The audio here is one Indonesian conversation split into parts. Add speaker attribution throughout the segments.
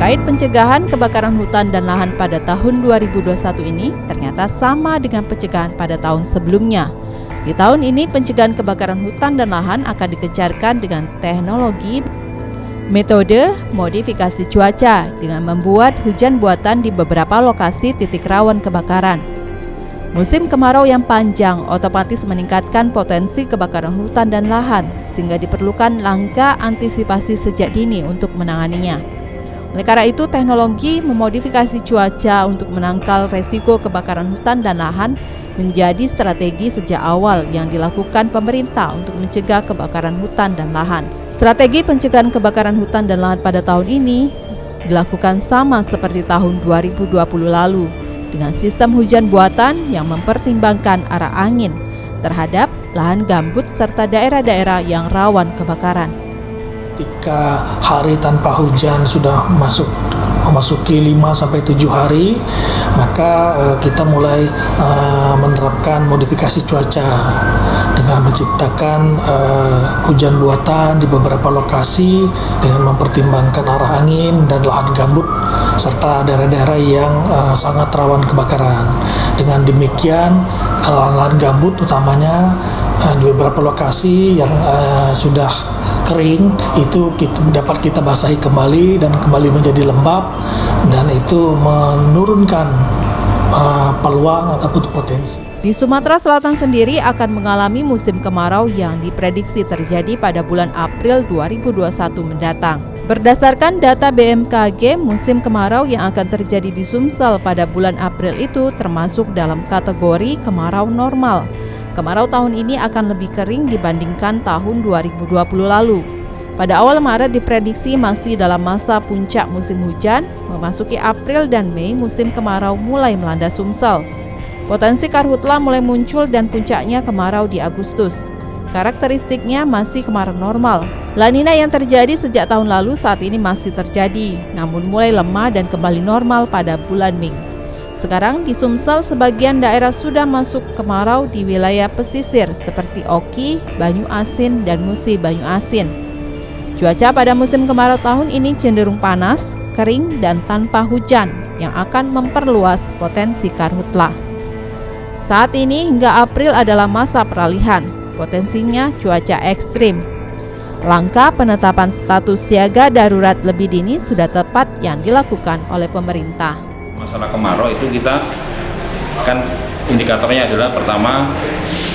Speaker 1: Terkait pencegahan kebakaran hutan dan lahan pada tahun 2021 ini ternyata sama dengan pencegahan pada tahun sebelumnya. Di tahun ini pencegahan kebakaran hutan dan lahan akan dikejarkan dengan teknologi metode modifikasi cuaca dengan membuat hujan buatan di beberapa lokasi titik rawan kebakaran. Musim kemarau yang panjang otomatis meningkatkan potensi kebakaran hutan dan lahan sehingga diperlukan langkah antisipasi sejak dini untuk menanganinya. Oleh karena itu, teknologi memodifikasi cuaca untuk menangkal resiko kebakaran hutan dan lahan menjadi strategi sejak awal yang dilakukan pemerintah untuk mencegah kebakaran hutan dan lahan. Strategi pencegahan kebakaran hutan dan lahan pada tahun ini dilakukan sama seperti tahun 2020 lalu dengan sistem hujan buatan yang mempertimbangkan arah angin terhadap lahan gambut serta daerah-daerah yang rawan kebakaran.
Speaker 2: Ketika hari tanpa hujan sudah memasuki 5-7 hari, maka kita mulai menerapkan modifikasi cuaca dengan menciptakan hujan buatan di beberapa lokasi dengan mempertimbangkan arah angin dan lahan gambut serta daerah-daerah yang sangat rawan kebakaran. Dengan demikian, lahan gambut utamanya di beberapa lokasi yang sudah kering itu dapat kita basahi kembali dan kembali menjadi lembab, dan itu menurunkan peluang ataupun potensi.
Speaker 1: Di Sumatera Selatan sendiri akan mengalami musim kemarau yang diprediksi terjadi pada bulan April 2021 mendatang. Berdasarkan data BMKG, musim kemarau yang akan terjadi di Sumsel pada bulan April itu termasuk dalam kategori kemarau normal. Kemarau tahun ini akan lebih kering dibandingkan tahun 2020 lalu. Pada awal Maret diprediksi masih dalam masa puncak musim hujan, memasuki April dan Mei musim kemarau mulai melanda Sumsel. Potensi karhutla mulai muncul dan puncaknya kemarau di Agustus. Karakteristiknya masih kemarau normal. La Nina yang terjadi sejak tahun lalu saat ini masih terjadi, namun mulai lemah dan kembali normal pada bulan Mei. Sekarang di Sumsel sebagian daerah sudah masuk kemarau di wilayah pesisir seperti Oki, Banyu Asin, dan Musi Banyu Asin. Cuaca pada musim kemarau tahun ini cenderung panas, kering, dan tanpa hujan yang akan memperluas potensi karhutla. Saat ini hingga April adalah masa peralihan, potensinya cuaca ekstrim. Langkah penetapan status siaga darurat lebih dini sudah tepat yang dilakukan oleh pemerintah.
Speaker 3: Masalah kemarau itu kita kan indikatornya adalah pertama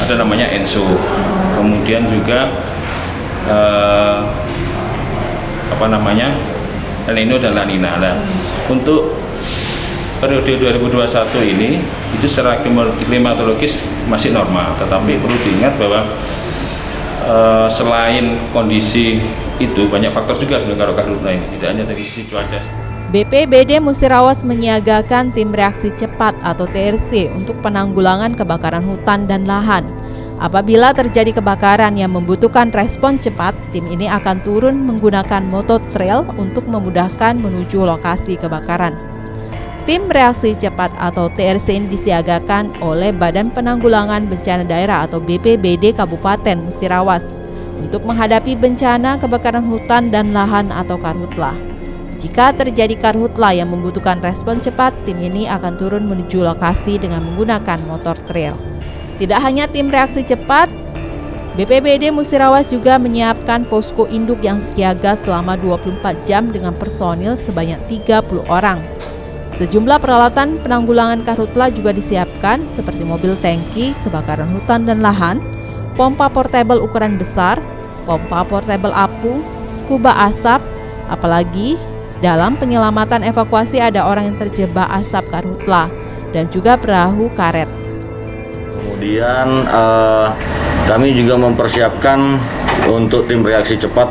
Speaker 3: ada namanya ENSO, kemudian juga El Nino dan La Nina. Nah, untuk periode 2021 ini itu secara klimatologis masih normal, tetapi perlu diingat bahwa selain kondisi itu banyak faktor juga kalau karhutla ini, tidak hanya dari sisi cuaca.
Speaker 1: BPBD Musirawas menyiagakan tim reaksi cepat atau TRC untuk penanggulangan kebakaran hutan dan lahan. Apabila terjadi kebakaran yang membutuhkan respon cepat, tim ini akan turun menggunakan mototrail untuk memudahkan menuju lokasi kebakaran. Tim reaksi cepat atau TRC ini disiagakan oleh Badan Penanggulangan Bencana Daerah atau BPBD Kabupaten Musirawas untuk menghadapi bencana kebakaran hutan dan lahan atau karhutla. Jika terjadi karhutla yang membutuhkan respon cepat, tim ini akan turun menuju lokasi dengan menggunakan motor trail. Tidak hanya tim reaksi cepat, BPBD Musirawas juga menyiapkan posko induk yang siaga selama 24 jam dengan personil sebanyak 30 orang. Sejumlah peralatan penanggulangan karhutla juga disiapkan seperti mobil tangki, kebakaran hutan dan lahan, pompa portable ukuran besar, pompa portable apung, scuba asap, apalagi dalam penyelamatan evakuasi ada orang yang terjebak asap karhutla dan juga perahu karet.
Speaker 4: Kemudian kami juga mempersiapkan untuk tim reaksi cepat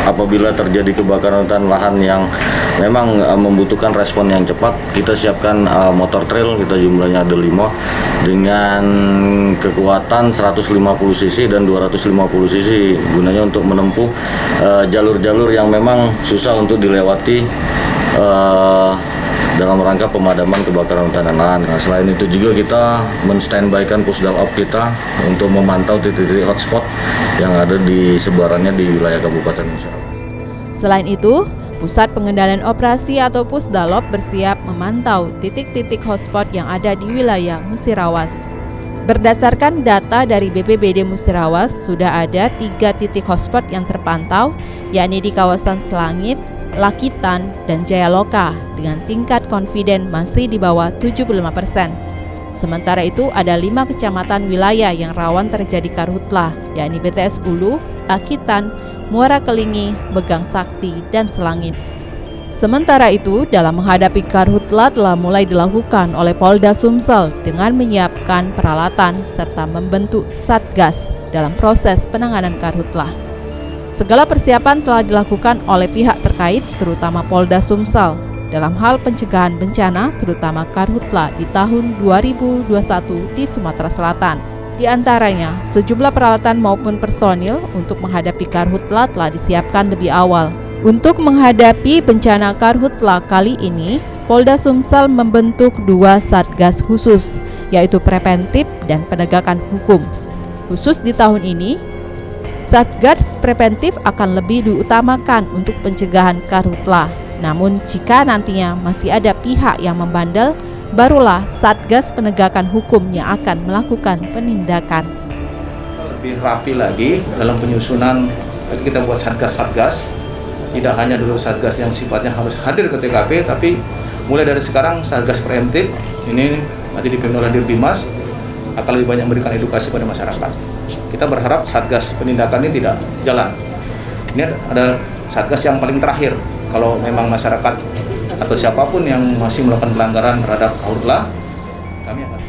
Speaker 4: apabila terjadi kebakaran hutan lahan yang memang membutuhkan respon yang cepat. Kita siapkan motor trail, kita jumlahnya ada 5 dengan kekuatan 150 cc dan 250 cc, gunanya untuk menempuh jalur-jalur yang memang susah untuk dilewati dalam rangka pemadaman kebakaran hutan dan lahan. Nah, selain itu juga kita men-standby-kan pusdal op kita untuk memantau titik-titik hotspot yang ada di sebarannya di wilayah Kabupaten Musirawas.
Speaker 1: Selain itu, Pusat Pengendalian Operasi atau Pusdalop bersiap memantau titik-titik hotspot yang ada di wilayah Musirawas. Berdasarkan data dari BPBD Musirawas, sudah ada 3 titik hotspot yang terpantau, yakni di kawasan Selangit, Lakitan, dan Jayaloka dengan tingkat confident masih di bawah 75%. Sementara itu ada 5 kecamatan wilayah yang rawan terjadi karhutlah, yakni BTS Ulu, Lakitan, Muara Kelingi, Begang Sakti, dan Selangit. Sementara itu, dalam menghadapi karhutlah telah mulai dilakukan oleh Polda Sumsel dengan menyiapkan peralatan serta membentuk Satgas dalam proses penanganan karhutlah. Segala persiapan telah dilakukan oleh pihak terkait, terutama Polda Sumsel, dalam hal pencegahan bencana, terutama karhutlah di tahun 2021 di Sumatera Selatan. Di antaranya, sejumlah peralatan maupun personil untuk menghadapi karhutlah telah disiapkan lebih awal. Untuk menghadapi bencana karhutlah kali ini, Polda Sumsel membentuk 2 satgas khusus, yaitu preventif dan penegakan hukum. Khusus di tahun ini, satgas preventif akan lebih diutamakan untuk pencegahan karhutlah. Namun jika nantinya masih ada pihak yang membandel, barulah Satgas Penegakan Hukum yang akan melakukan penindakan.
Speaker 5: Lebih rapi lagi dalam penyusunan, kita buat satgas-satgas, tidak hanya dulu satgas yang sifatnya harus hadir ke TKP, tapi mulai dari sekarang satgas preventif ini nanti dipimpin oleh Dirbimas akan lebih banyak memberikan edukasi pada masyarakat. Kita berharap satgas penindakan ini tidak jalan. Ini ada satgas yang paling terakhir. Kalau memang masyarakat atau siapapun yang masih melakukan pelanggaran terhadap karhutlah, kami akan.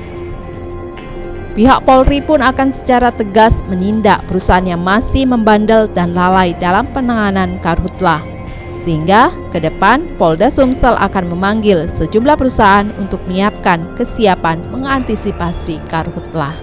Speaker 1: Pihak Polri pun akan secara tegas menindak perusahaan yang masih membandel dan lalai dalam penanganan karhutlah. Sehingga ke depan Polda Sumsel akan memanggil sejumlah perusahaan untuk menyiapkan kesiapan mengantisipasi karhutlah.